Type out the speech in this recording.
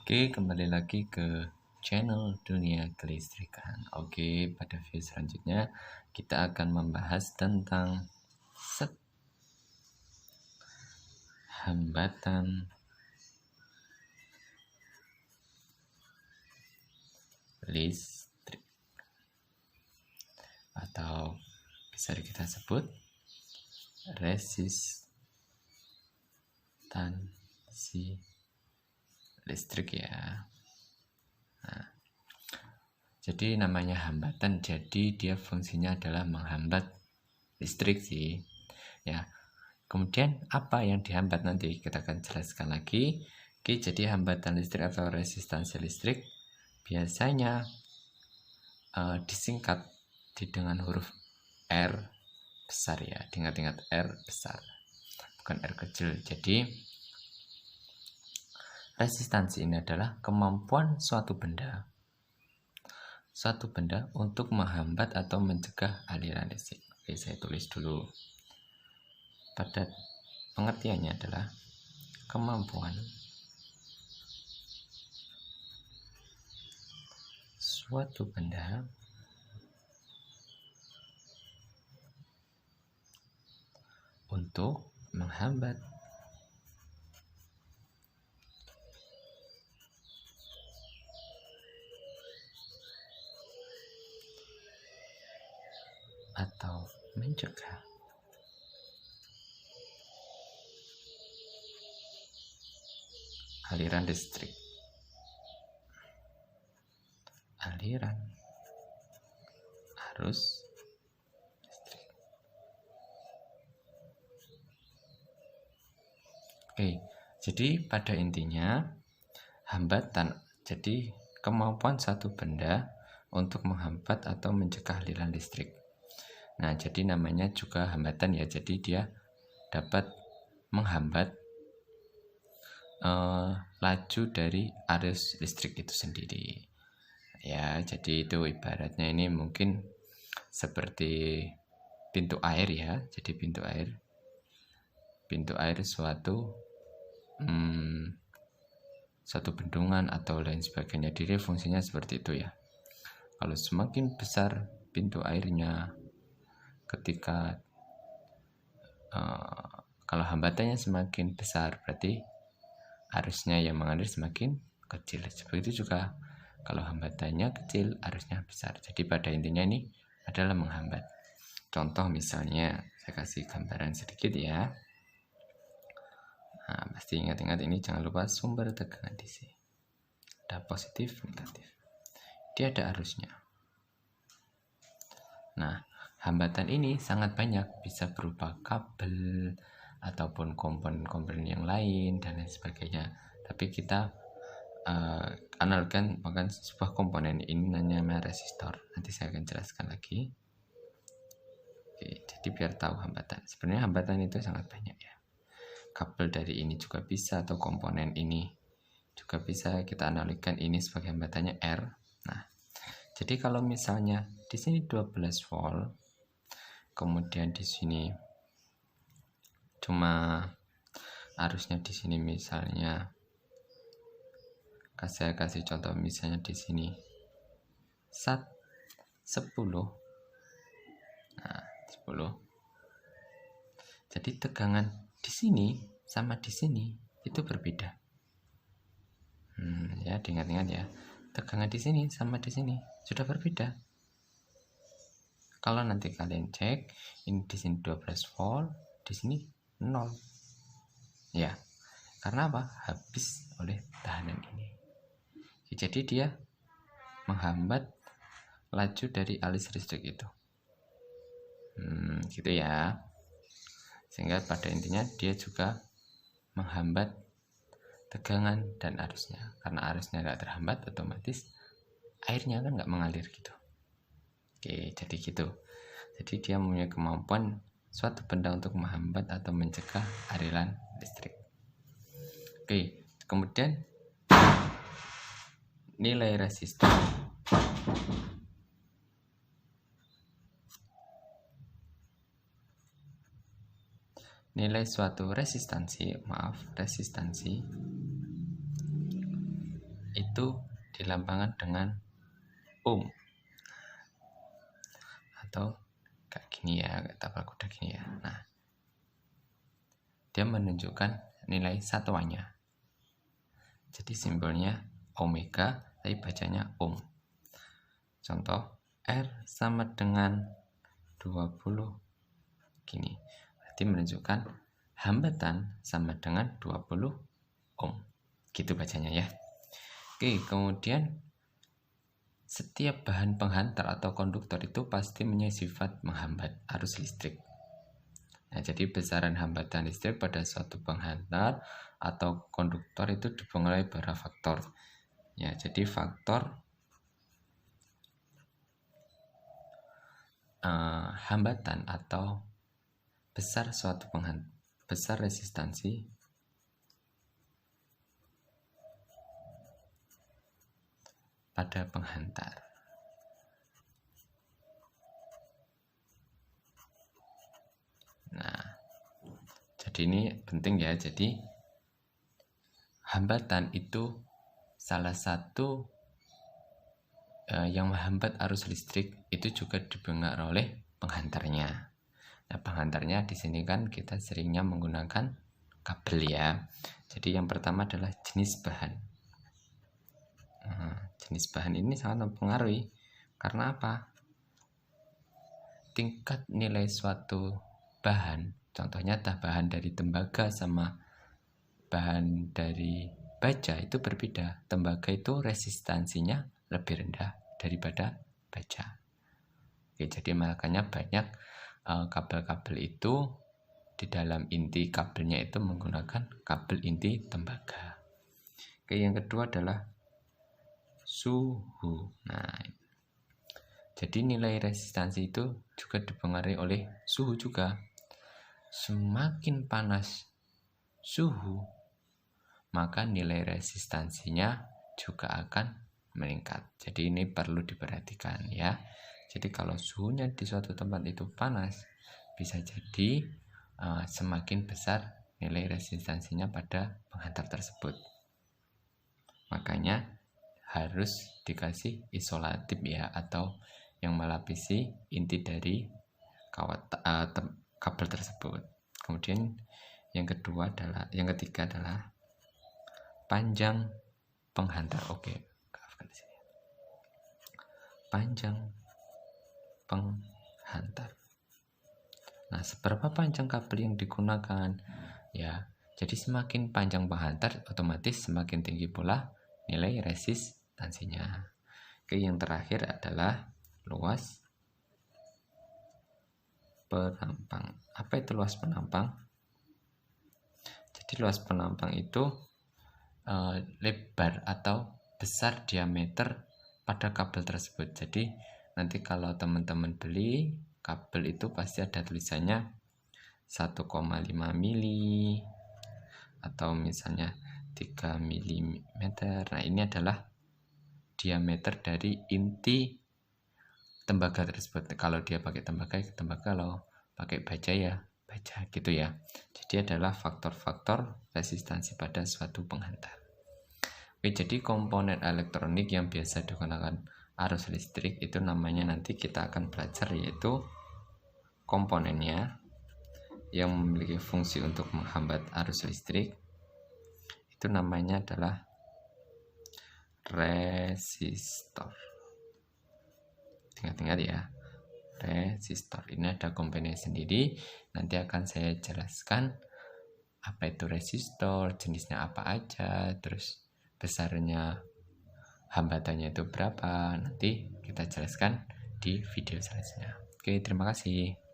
Oke, kembali lagi ke channel Dunia Kelistrikan. Oke, pada video selanjutnya kita akan membahas tentang hambatan listrik, atau bisa kita sebut resistansi listrik ya. Jadi namanya hambatan, jadi dia fungsinya adalah menghambat listrik sih ya. Kemudian apa yang dihambat nanti kita akan jelaskan lagi. Oke, jadi hambatan listrik atau resistansi listrik biasanya disingkat dengan huruf R besar ya, ingat-ingat R besar, bukan R kecil. Jadi resistansi ini adalah kemampuan suatu benda untuk menghambat atau mencegah aliran listrik. Oke, saya tulis dulu. Pada pengertiannya adalah kemampuan suatu benda untuk menghambat atau mencegah aliran listrik. Aliran arus listrik. Oke, jadi pada intinya hambatan, jadi kemampuan satu benda untuk menghambat atau mencegah aliran listrik. Nah, jadi namanya juga hambatan ya, jadi dia dapat menghambat laju dari arus listrik itu sendiri ya. Jadi itu ibaratnya ini mungkin seperti pintu air ya. Jadi pintu air suatu bendungan atau lain sebagainya. Jadi fungsinya seperti itu ya. Kalau semakin besar pintu airnya, ketika kalau hambatannya semakin besar, berarti arusnya yang mengalir semakin kecil. Seperti itu juga kalau hambatannya kecil, arusnya besar. Jadi pada intinya ini adalah menghambat. Contoh misalnya, saya kasih gambaran sedikit ya. Nah, pasti ingat-ingat ini, jangan lupa sumber tegangan DC. Ada positif, negatif. Dia ada arusnya. Nah, hambatan ini sangat banyak, bisa berupa kabel ataupun komponen-komponen yang lain dan lain sebagainya. Tapi kita analogikan bahkan sebuah komponen ini namanya resistor. Nanti saya akan jelaskan lagi. Oke, jadi biar tahu hambatan. Sebenarnya hambatan itu sangat banyak ya. Kabel dari ini juga bisa, atau komponen ini juga bisa kita analogikan ini sebagai hambatannya R. Nah, jadi kalau misalnya di sini 12 volt, kemudian di sini cuma arusnya di sini misalnya, saya kasih contoh misalnya di sini 10. Nah, 10. Jadi tegangan di sini sama di sini itu berbeda. Ya, diingat-ingat ya. Tegangan di sini sama di sini sudah berbeda. Kalau nanti kalian cek, ini di sini 12 volt, di sini 0. Ya. Karena apa? Habis oleh tahanan ini. Jadi dia menghambat laju dari alis listrik itu. Gitu ya. Sehingga pada intinya dia juga menghambat tegangan dan arusnya. Karena arusnya nggak terhambat, otomatis airnya kan nggak mengalir gitu. Oke, jadi gitu. Jadi dia mempunyai kemampuan suatu benda untuk menghambat atau mencegah aliran listrik. Oke, kemudian nilai resistor. Nilai suatu resistansi itu dilambangkan dengan ohm, atau kayak gini ya, kayak tapal kuda gini ya. Nah, dia menunjukkan nilai satuannya. Jadi simbolnya omega, tapi bacanya ohm. Contoh, R sama dengan 20 gini. Berarti menunjukkan hambatan sama dengan 20 ohm. Gitu bacanya ya. Oke, kemudian setiap bahan penghantar atau konduktor itu pasti punya sifat menghambat arus listrik. Nah, jadi besaran hambatan listrik pada suatu penghantar atau konduktor itu dipengaruhi beberapa faktor. Ya, jadi faktor hambatan atau besar suatu penghantar, besar resistansi pada penghantar. Nah, jadi ini penting ya. Jadi hambatan itu salah satu yang menghambat arus listrik, itu juga dipengaruhi oleh penghantarnya. Nah, penghantarnya di sini kan kita seringnya menggunakan kabel ya. Jadi yang pertama adalah jenis bahan. Nah, jenis bahan ini sangat mempengaruhi. Karena apa? Tingkat nilai suatu bahan, contohnya bahan dari tembaga sama bahan dari baja itu berbeda. Tembaga itu resistansinya lebih rendah daripada baja. Oke, jadi makanya banyak kabel-kabel itu di dalam inti kabelnya itu menggunakan kabel inti tembaga. Oke, yang kedua adalah suhu. Nah, jadi nilai resistansi itu juga dipengaruhi oleh suhu juga. Semakin panas suhu, maka nilai resistansinya juga akan meningkat. Jadi ini perlu diperhatikan ya. Jadi kalau suhunya di suatu tempat itu panas, bisa jadi semakin besar nilai resistansinya pada penghantar tersebut. Makanya harus dikasih isolatif ya, atau yang melapisi inti dari kabel tersebut. Kemudian yang ketiga adalah panjang penghantar. Oke, maafkan di sini. Panjang penghantar. Nah, seberapa panjang kabel yang digunakan? Ya, jadi semakin panjang penghantar, otomatis semakin tinggi pula nilai resistansinya. Oke, yang terakhir adalah luas penampang. Apa itu luas penampang? Jadi luas penampang itu lebar atau besar diameter pada kabel tersebut. Jadi nanti kalau teman-teman beli kabel itu pasti ada tulisannya 1,5 mili atau misalnya 3 mm. Nah, ini adalah diameter dari inti tembaga tersebut. Kalau dia pakai tembaga, kalau pakai baja ya baja gitu ya. Jadi adalah faktor-faktor resistansi pada suatu penghantar. Oke, jadi komponen elektronik yang biasa digunakan arus listrik itu namanya, nanti kita akan belajar, yaitu komponennya yang memiliki fungsi untuk menghambat arus listrik. Itu namanya adalah resistor. Ingat-ingat ya, resistor. Ini ada komponen sendiri. Nanti akan saya jelaskan apa itu resistor, jenisnya apa aja, terus besarnya hambatannya itu berapa. Nanti kita jelaskan di video selanjutnya. Oke, terima kasih.